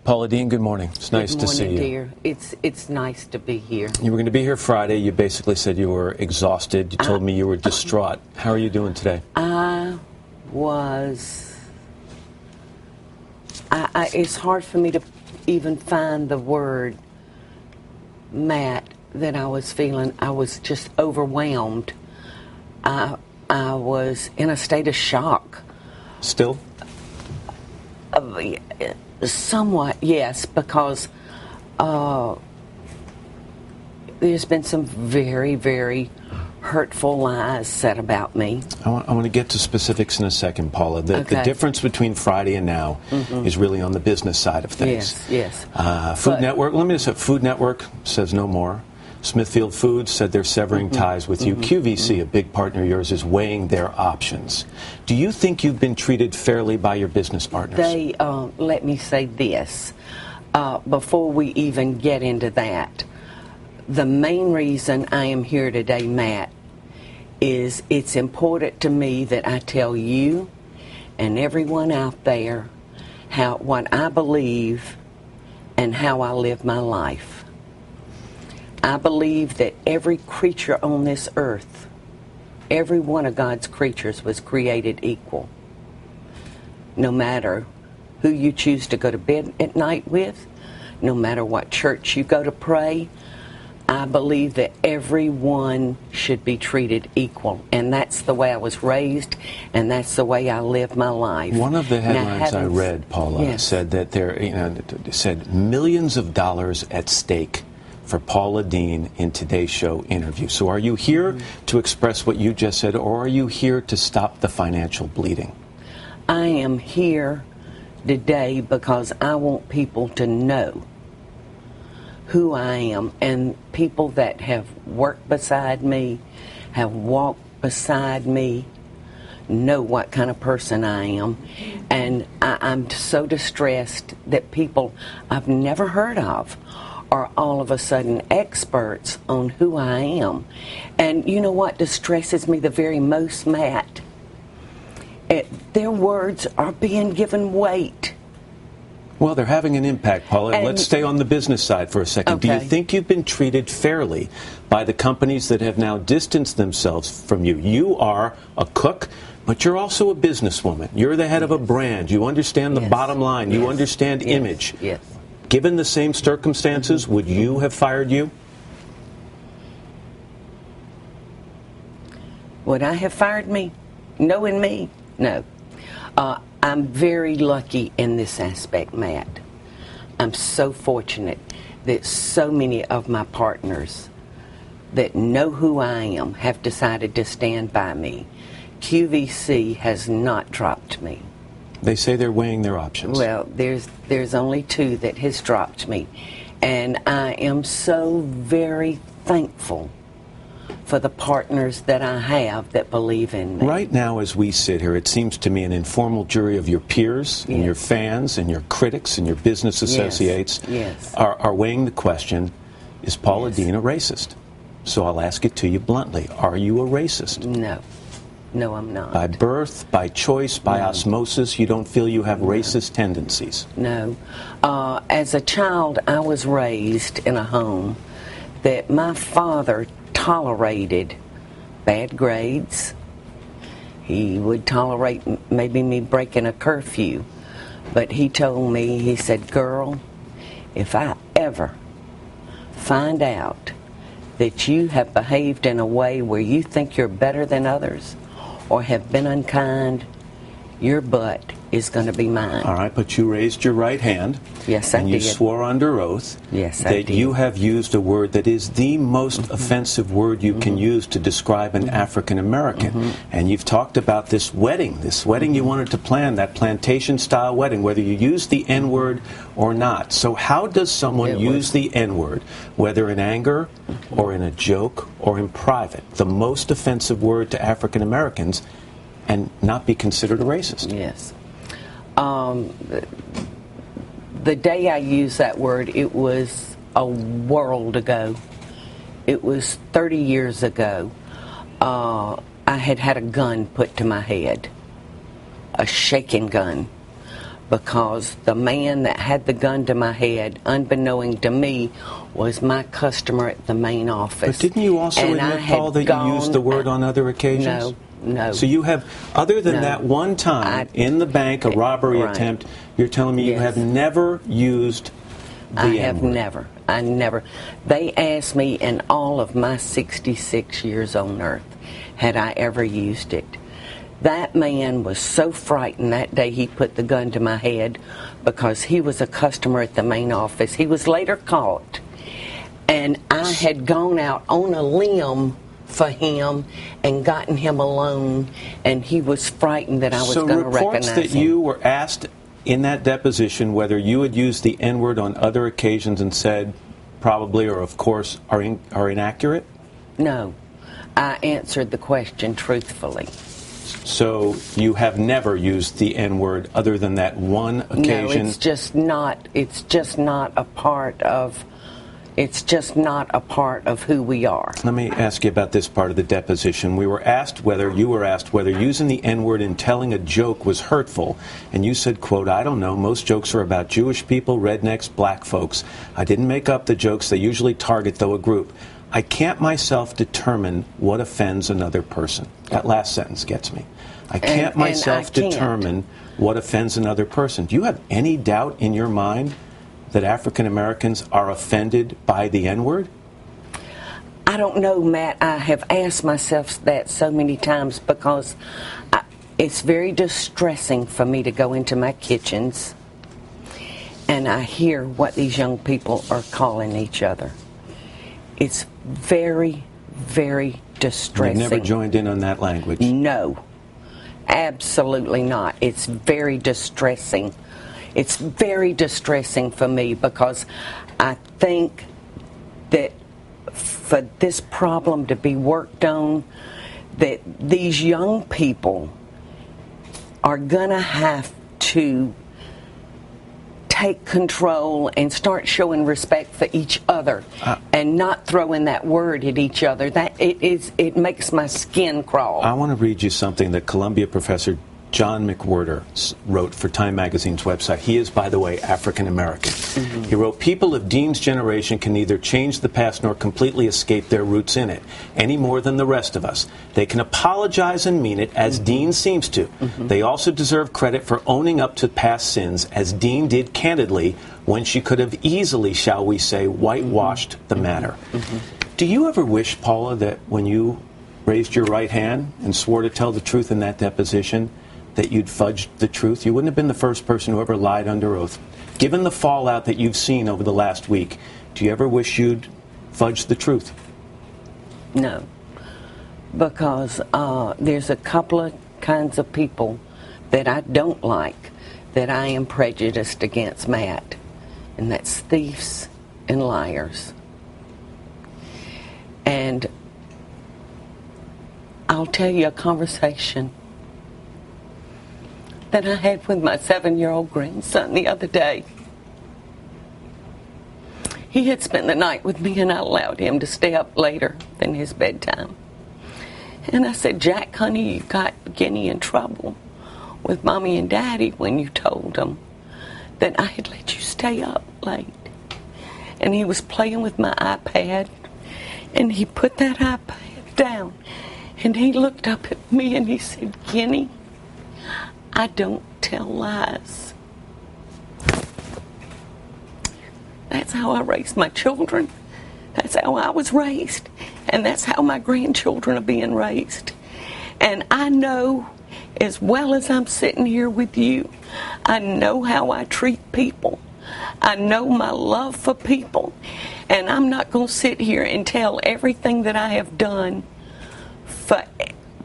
Paula Deen, good morning. It's nice to see you. Good morning, dear. It's nice to be here. You were going to be here Friday. You basically said you were exhausted. You told me you were distraught. How are you doing today? It's hard for me to even find the word, Matt, that I was feeling. I was just overwhelmed. I was in a state of shock. Still? Somewhat, yes, because there's been some very, very hurtful lies said about me. I want to get to specifics in a second, Paula. The difference between Friday and now is really on the business side of things. Yes. Food Network, let me just say, Food Network says no more. Smithfield Foods said they're severing ties with you. QVC, a big partner of yours, is weighing their options. Do you think you've been treated fairly by your business partners? Let me say this, before we even get into that. The main reason I am here today, Matt, is it's important to me that I tell you and everyone out there what I believe and how I live my life. I believe that every creature on this earth, every one of God's creatures was created equal. No matter who you choose to go to bed at night with, no matter what church you go to pray, I believe that everyone should be treated equal. And that's the way I was raised, and that's the way I live my life. One of the headlines I read, Paula, said that said millions of dollars at stake for Paula Deen in today's show interview. So are you here to express what you just said, or are you here to stop the financial bleeding? I am here today because I want people to know who I am, and people that have worked beside me, have walked beside me, know what kind of person I am. And I'm so distressed that people I've never heard of are all of a sudden experts on who I am. And you know what distresses me the very most, Matt? Their words are being given weight. Well, they're having an impact, Paula. And let's stay on the business side for a second. Okay. Do you think you've been treated fairly by the companies that have now distanced themselves from you? You are a cook, but you're also a businesswoman. You're the head of a brand. You understand the bottom line. You understand image. Yes. Given the same circumstances, would you have fired you? Would I have fired me? Knowing me? No. I'm very lucky in this aspect, Matt. I'm so fortunate that so many of my partners that know who I am have decided to stand by me. QVC has not dropped me. They say they're weighing their options. Well, there's only two that has dropped me. And I am so very thankful for the partners that I have that believe in me. Right now, as we sit here, it seems to me an informal jury of your peers and your fans and your critics and your business associates are weighing the question, is Paula Deen a racist? So I'll ask it to you bluntly. Are you a racist? No. No, I'm not. By birth, by choice, by osmosis, you don't feel you have racist tendencies? No. As a child, I was raised in a home that my father tolerated bad grades. He would tolerate maybe me breaking a curfew. But he told me, he said, girl, if I ever find out that you have behaved in a way where you think you're better than others or have been unkind, your butt is going to be mine. All right, but you raised your right hand. Yes, I did. And you swore under oath that you have used a word that is the most offensive word you can use to describe an African American. And you've talked about this wedding you wanted to plan, that plantation-style wedding, whether you use the N-word or not. So how does someone use the N-word, whether in anger or in a joke or in private, the most offensive word to African Americans, and not be considered a racist? Yes. The day I used that word, it was a world ago. It was 30 years ago. I had had a gun put to my head, a shaking gun. because the man that had the gun to my head, unbeknown to me, was my customer at the main office. But didn't you also And admit, Paul, that you used the word on other occasions? No. So you have, other than that one time in the bank, a robbery attempt, you're telling me you have never used the I N-word. have never. I never. They asked me in all of my 66 years on earth, had I ever used it. That man was so frightened that day he put the gun to my head because he was a customer at the main office. He was later caught. And I had gone out on a limb for him and gotten him alone, and he was frightened that I was going to recognize him. So reports that you were asked in that deposition whether you had used the N-word on other occasions and said probably or of course are inaccurate? No. I answered the question truthfully. So you have never used the N-word other than that one occasion? No, it's just not a part of who we are. Let me ask you about this part of the deposition. You were asked whether using the N-word in telling a joke was hurtful, and you said, quote, "I don't know, most jokes are about Jewish people, rednecks, black folks. I didn't make up the jokes. They usually target, though, a group. I can't myself determine what offends another person." That last sentence gets me. I can't determine what offends another person. Do you have any doubt in your mind that African Americans are offended by the N-word? I don't know, Matt. I have asked myself that so many times because it's very distressing for me to go into my kitchens and I hear what these young people are calling each other. It's very, very distressing. You've never joined in on that language? No, absolutely not. It's very distressing. It's very distressing for me because I think that for this problem to be worked on, that these young people are going to have to take control and start showing respect for each other and not throwing that word at each other. It makes my skin crawl. I want to read you something that Columbia professor John McWhorter wrote for Time Magazine's website. He is, by the way, African American. Mm-hmm. He wrote, "People of Dean's generation can neither change the past nor completely escape their roots in it, any more than the rest of us. They can apologize and mean it, as Dean seems to. Mm-hmm. They also deserve credit for owning up to past sins, as Dean did candidly, when she could have easily, shall we say, whitewashed the matter." Mm-hmm. Do you ever wish, Paula, that when you raised your right hand and swore to tell the truth in that deposition, that you'd fudged the truth? You wouldn't have been the first person who ever lied under oath. Given the fallout that you've seen over the last week, do you ever wish you'd fudged the truth? No, because there's a couple of kinds of people that I don't like, that I am prejudiced against, Matt, and that's thieves and liars. And I'll tell you a conversation that I had with my 7-year-old grandson the other day. He had spent the night with me and I allowed him to stay up later than his bedtime. And I said, "Jack, honey, you got Guinea in trouble with Mommy and Daddy when you told them that I had let you stay up late." And he was playing with my iPad, and he put that iPad down, and he looked up at me and he said, "Guinea, I don't tell lies." That's how I raised my children. That's how I was raised. And that's how my grandchildren are being raised. And I know, as well as I'm sitting here with you, I know how I treat people. I know my love for people. And I'm not going to sit here and tell everything that I have done for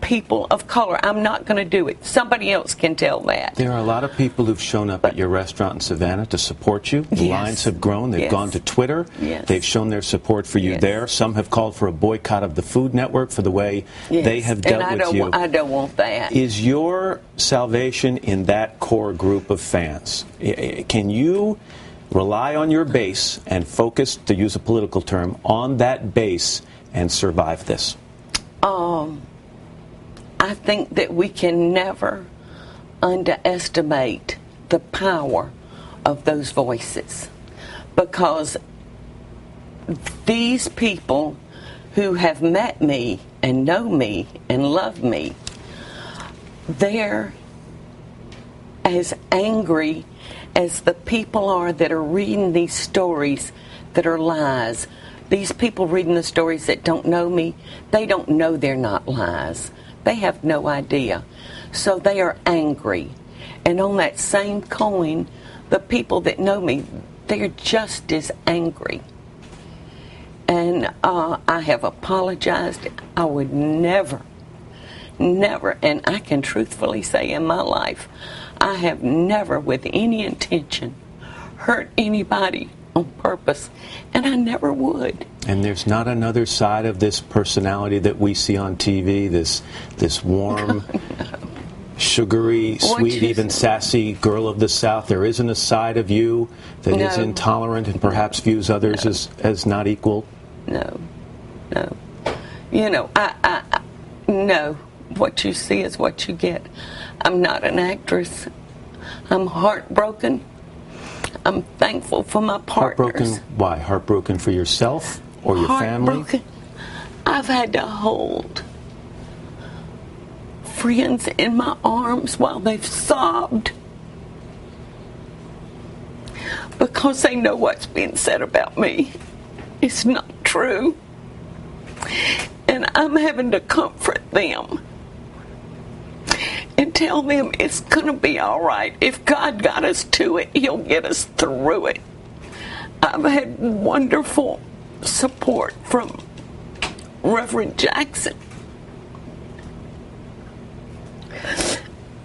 people of color. I'm not going to do it. Somebody else can tell that. There are a lot of people who've shown up at your restaurant in Savannah to support you. The lines have grown. They've gone to Twitter. They've shown their support for you there. Some have called for a boycott of the Food Network for the way they have dealt with you. I don't want that. Is your salvation in that core group of fans? Can you rely on your base and focus, to use a political term, on that base and survive this? I think that we can never underestimate the power of those voices, because these people who have met me and know me and love me, they're as angry as the people are that are reading these stories that are lies. These people reading the stories that don't know me, they don't know they're not lies. They have no idea. So they are angry. And on that same coin, the people that know me, they're just as angry. And I have apologized. I would never, and I can truthfully say in my life, I have never with any intention hurt anybody on purpose, and I never would. And there's not another side of this personality that we see on TV, this warm, sugary, sweet, even sassy girl of the South. There isn't a side of you that is intolerant and perhaps views others as not equal? No. You know, no. What you see is what you get. I'm not an actress. I'm heartbroken. I'm thankful for my partners. Heartbroken? Why? Heartbroken for yourself or your family? I've had to hold friends in my arms while they've sobbed because they know what's being said about me. It's not true. And I'm having to comfort them and tell them it's going to be all right. If God got us to it, He'll get us through it. I've had wonderful support from Reverend Jackson.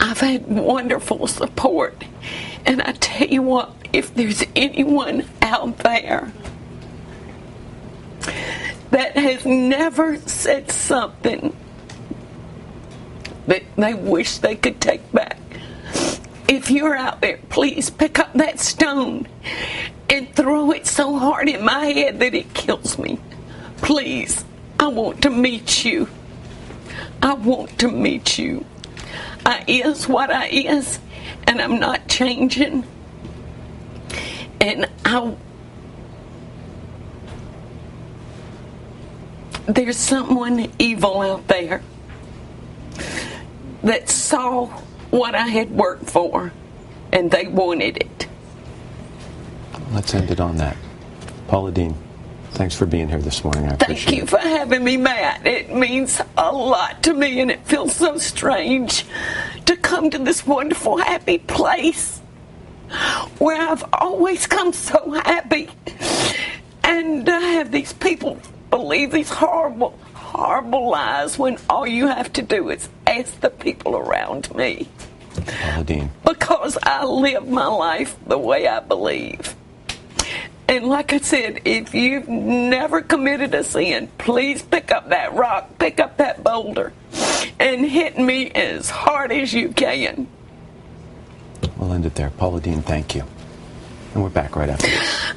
I've had wonderful support. And I tell you what, if there's anyone out there that has never said something that they wish they could take back, if you're out there, please pick up that stone and throw it so hard in my head that it kills me. Please, I want to meet you. I want to meet you. I is what I is, and I'm not changing. And there's someone evil out there that saw what I had worked for, and they wanted it. Let's end it on that. Paula Deen, thanks for being here this morning. I appreciate it. Thank you for having me, Matt. It means a lot to me, and it feels so strange to come to this wonderful, happy place where I've always come so happy, and to have these people believe these horrible, horrible lies when all you have to do is ask the people around me. Paula Deen. Because I live my life the way I believe. And like I said, if you've never committed a sin, please pick up that rock, pick up that boulder, and hit me as hard as you can. We'll end it there. Paula Deen, thank you. And we're back right after this.